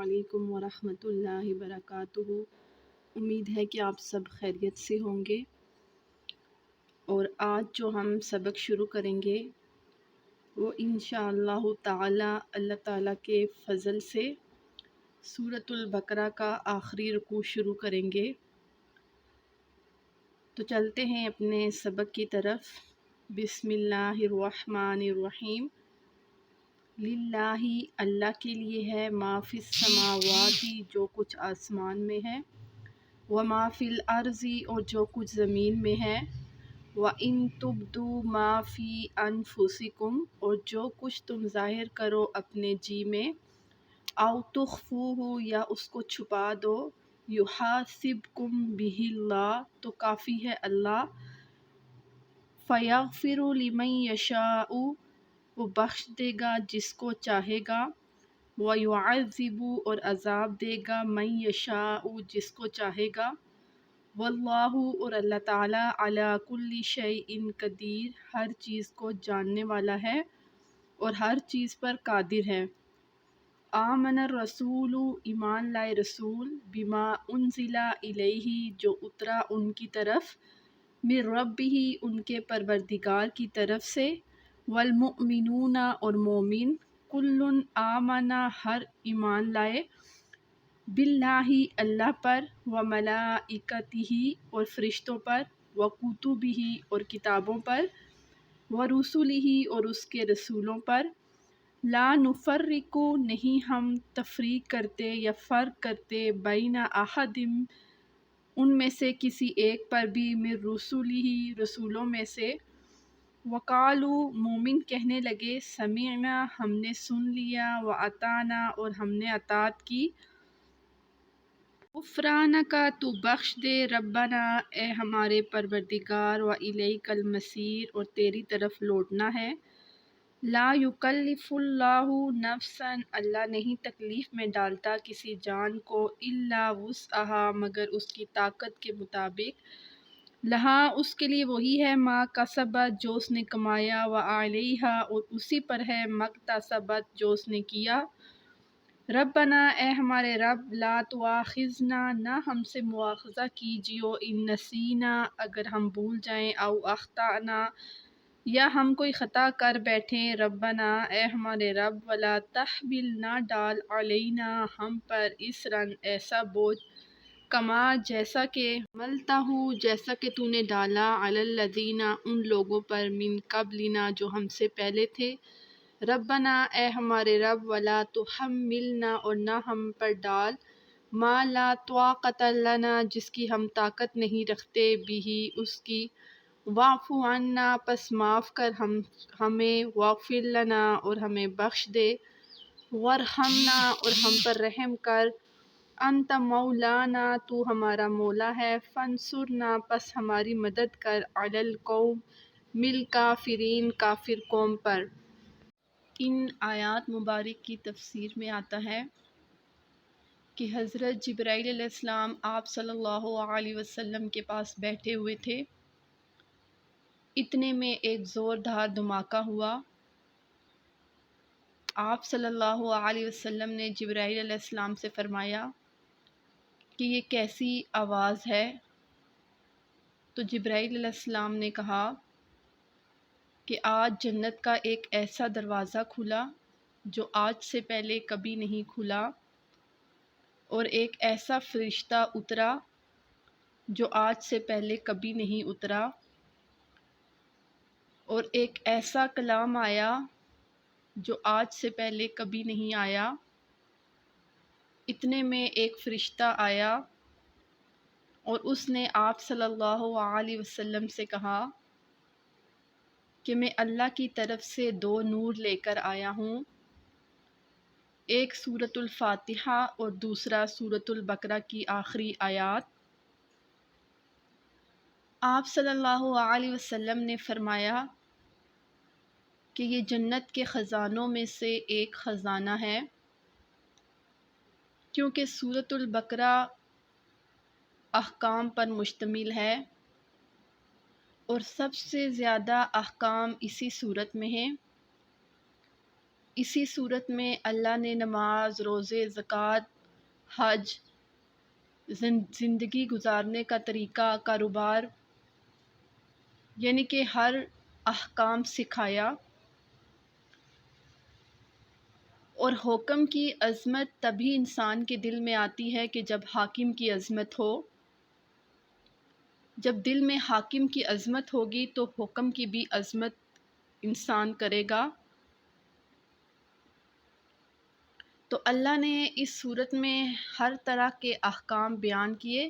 علیکم ورحمۃ اللہ وبرکاتہ۔ امید ہے کہ آپ سب خیریت سے ہوں گے، اور آج جو ہم سبق شروع کریں گے وہ انشاءاللہ تعالی اللہ تعالیٰ کے فضل سے سورۃ البقرہ کا آخری رکوع شروع کریں گے۔ تو چلتے ہیں اپنے سبق کی طرف۔ بسم اللہ الرحمن الرحیم۔ للہ اللہ کے لیے ہے، ما فی السماوات جو کچھ آسمان میں ہے، وما فی الارض اور جو کچھ زمین میں ہے، وَإِن تُبْدُوا مَا فِي أَنفُسِكُمْ اور جو کچھ تم ظاہر کرو اپنے جی میں، أَوْ تُخْفُوهُ یا اس کو چھپا دو، يُحَاسِبْكُم بِهِ اللہ تو کافی ہے اللہ، فَيَغْفِرُ لِمَن يَشَاءُ وہ بخش دے گا جس کو چاہے گا، وَيُعَذِّبُ اور عذاب دے گا مَن یشاء جس کو چاہے گا، واللہ اور اللہ تعالیٰ علی کل شیء قدیر ہر چیز کو جاننے والا ہے اور ہر چیز پر قادر ہے۔ آمن الرسول ایمان لائے رسول، بما انزل الیہ جو اترا ان کی طرف، من ربہ ان کے پروردگار کی طرف سے، والمؤمنون اور مومن، کل آمن ہر ایمان لائے، باللہ اللہ پر، وملائکتہ اور فرشتوں پر، وکتبہ اور کتابوں پر، ورسلہ اور اس کے رسولوں پر، لا نفرق نہیں ہم تفریق کرتے یا فرق کرتے، بین احد ان میں سے کسی ایک پر بھی، من رسلہ رسولوں میں سے، وقالو مومن کہنے لگے، سمعنا ہم نے سن لیا، واطعنا اور ہم نے اطاعت کی، غفرانک تو بخش دے، ربنا اے ہمارے پروردگار، والیک المصیر اور تیری طرف لوٹنا ہے، لا یکلف اللہ نفسا اللہ نہیں تکلیف میں ڈالتا کسی جان کو، الا وسعہا مگر اس کی طاقت کے مطابق، لہا اس کے لیے وہی ہے، ما کسبت جو اس نے کمایا، وعلیہا اور اسی پر ہے، مکتسبت جو اس نے کیا، ربنا اے ہمارے رب، لا تواخذنا نہ ہم سے مواخذہ کیجیو، ان نسینا اگر ہم بھول جائیں، او اخطأنا یا ہم کوئی خطا کر بیٹھیں، ربنا اے ہمارے رب، ولا تحمل نہ ڈال، علینا ہم پر، اسرن ایسا بوجھ، کما جیسا کہ، جیسا کہ تو نے ڈالا، علی الذین ان لوگوں پر، من قبلنا جو ہم سے پہلے تھے، ربنا اے ہمارے رب، ولا تحملنا اور نہ ہم پر ڈال، ما لا طاقت لنا جس کی ہم طاقت نہیں رکھتے، بھی اس کی، واعف عنا پس معاف کر ہمیں، واغفر لنا اور ہمیں بخش دے، وارحمنا اور ہم پر رحم کر، انت مولانا تو ہمارا مولا ہے، فانصرنا پس ہماری مدد کر، علی القوم الکافرین کافر قوم پر۔ ان آیات مبارک کی تفسیر میں آتا ہے کہ حضرت جبرائیل علیہ السلام آپ صلی اللہ علیہ وسلم کے پاس بیٹھے ہوئے تھے، اتنے میں ایک زوردار دھماکہ ہوا۔ آپ صلی اللہ علیہ وسلم نے جبرائیل علیہ السلام سے فرمایا کہ یہ کیسی آواز ہے؟ تو جبرائیل علیہ السلام نے کہا کہ آج جنت کا ایک ایسا دروازہ کھلا جو آج سے پہلے کبھی نہیں کھلا، اور ایک ایسا فرشتہ اترا جو آج سے پہلے کبھی نہیں اترا، اور ایک ایسا کلام آیا جو آج سے پہلے کبھی نہیں آیا۔ اتنے میں ایک فرشتہ آیا اور اس نے آپ صلی اللہ علیہ وسلم سے کہا کہ میں اللہ کی طرف سے دو نور لے کر آیا ہوں، ایک سورۃ الفاتحہ اور دوسرا سورۃ البقرہ کی آخری آیات۔ آپ صلی اللہ علیہ وسلم نے فرمایا کہ یہ جنت کے خزانوں میں سے ایک خزانہ ہے، کیونکہ سورۃ البقرہ احکام پر مشتمل ہے اور سب سے زیادہ احکام اسی صورت میں ہیں، اسی صورت میں اللہ نے نماز، روزے، زکوٰۃ، حج، زندگی گزارنے کا طریقہ، کاروبار، یعنی کہ ہر احکام سکھایا۔ اور حکم کی عظمت تبھی انسان کے دل میں آتی ہے کہ جب حاکم کی عظمت ہو۔ جب دل میں حاکم کی عظمت ہوگی تو حکم کی بھی عظمت انسان کرے گا۔ تو اللہ نے اس صورت میں ہر طرح کے احکام بیان کیے۔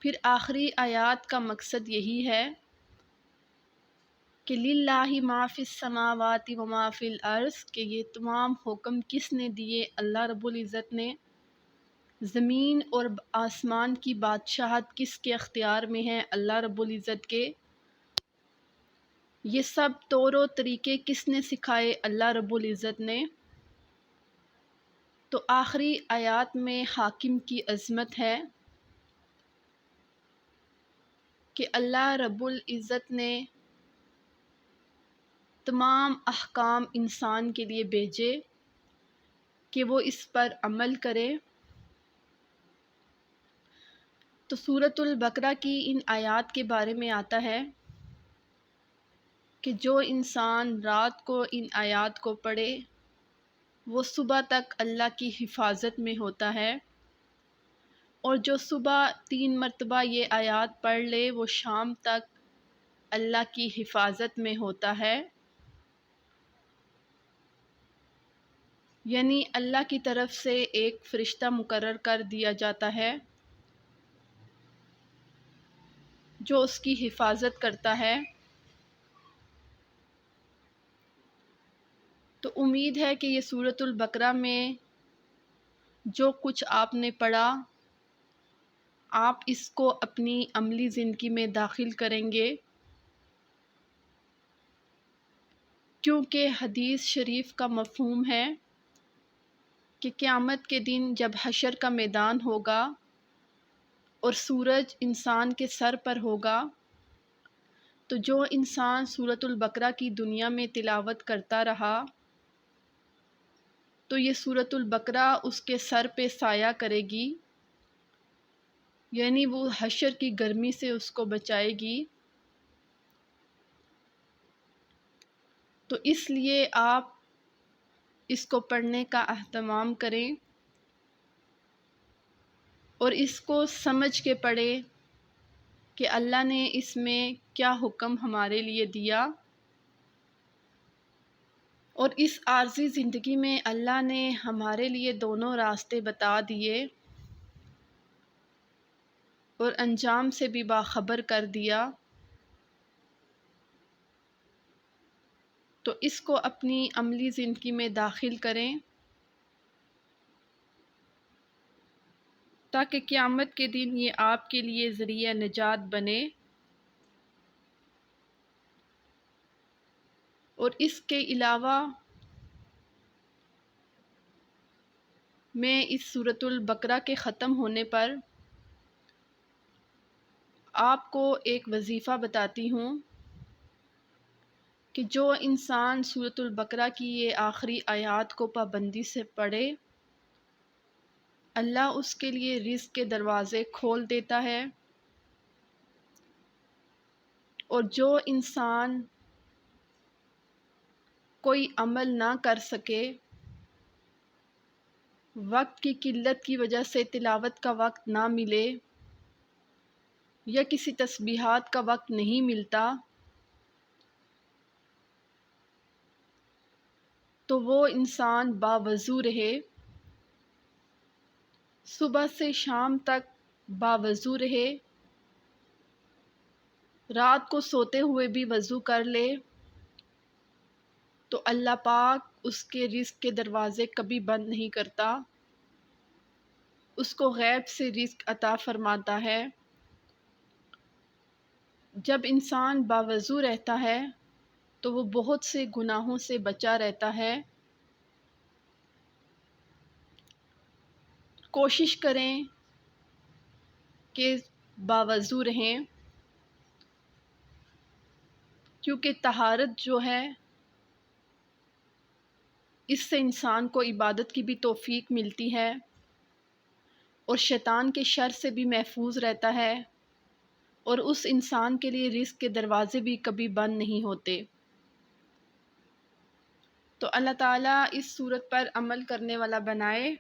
پھر آخری آیات کا مقصد یہی ہے کہ للہ ما فی السماوات و ما فی الارض، کہ یہ تمام حکم کس نے دیے؟ اللہ رب العزت نے۔ زمین اور آسمان کی بادشاہت کس کے اختیار میں ہے؟ اللہ رب العزت کے۔ یہ سب طور و طریقے کس نے سکھائے؟ اللہ رب العزت نے۔ تو آخری آیات میں حاکم کی عظمت ہے کہ اللہ رب العزت نے تمام احکام انسان کے لیے بھیجے کہ وہ اس پر عمل کرے۔ تو سورۃ البقرہ کی ان آیات کے بارے میں آتا ہے کہ جو انسان رات کو ان آیات کو پڑھے وہ صبح تک اللہ کی حفاظت میں ہوتا ہے، اور جو صبح 3 مرتبہ یہ آیات پڑھ لے وہ شام تک اللہ کی حفاظت میں ہوتا ہے۔ یعنی اللہ کی طرف سے ایک فرشتہ مقرر کر دیا جاتا ہے جو اس کی حفاظت کرتا ہے۔ تو امید ہے کہ یہ سورۃ البقرہ میں جو کچھ آپ نے پڑھا آپ اس کو اپنی عملی زندگی میں داخل کریں گے، کیونکہ حدیث شریف کا مفہوم ہے کہ قیامت کے دن جب حشر کا میدان ہوگا اور سورج انسان کے سر پر ہوگا تو جو انسان سورۃ البقرہ کی دنیا میں تلاوت کرتا رہا تو یہ سورۃ البقرہ اس کے سر پہ سایہ کرے گی، یعنی وہ حشر کی گرمی سے اس کو بچائے گی۔ تو اس لیے آپ اس کو پڑھنے کا اہتمام کریں اور اس کو سمجھ کے پڑھیں کہ اللہ نے اس میں کیا حکم ہمارے لیے دیا، اور اس عارضی زندگی میں اللہ نے ہمارے لیے دونوں راستے بتا دیے اور انجام سے بھی باخبر کر دیا۔ تو اس کو اپنی عملی زندگی میں داخل کریں تاکہ قیامت کے دن یہ آپ کے لیے ذریعہ نجات بنے۔ اور اس کے علاوہ میں اس سورۃ البقرہ کے ختم ہونے پر آپ کو ایک وظیفہ بتاتی ہوں کہ جو انسان سورۃ البقرہ کی یہ آخری آیات کو پابندی سے پڑھے اللہ اس کے لیے رزق کے دروازے کھول دیتا ہے، اور جو انسان کوئی عمل نہ کر سکے، وقت کی قلت کی وجہ سے تلاوت کا وقت نہ ملے یا کسی تسبیحات کا وقت نہیں ملتا، تو وہ انسان باوضو رہے، صبح سے شام تک باوضو رہے، رات کو سوتے ہوئے بھی وضو کر لے، تو اللہ پاک اس کے رزق کے دروازے کبھی بند نہیں کرتا، اس کو غیب سے رزق عطا فرماتا ہے۔ جب انسان باوضو رہتا ہے تو وہ بہت سے گناہوں سے بچا رہتا ہے۔ کوشش کریں کہ باوضو رہیں، کیونکہ طہارت جو ہے اس سے انسان کو عبادت کی بھی توفیق ملتی ہے اور شیطان کے شر سے بھی محفوظ رہتا ہے، اور اس انسان کے لیے رزق کے دروازے بھی کبھی بند نہیں ہوتے۔ تو اللہ تعالیٰ اس صورت پر عمل کرنے والا بنائے۔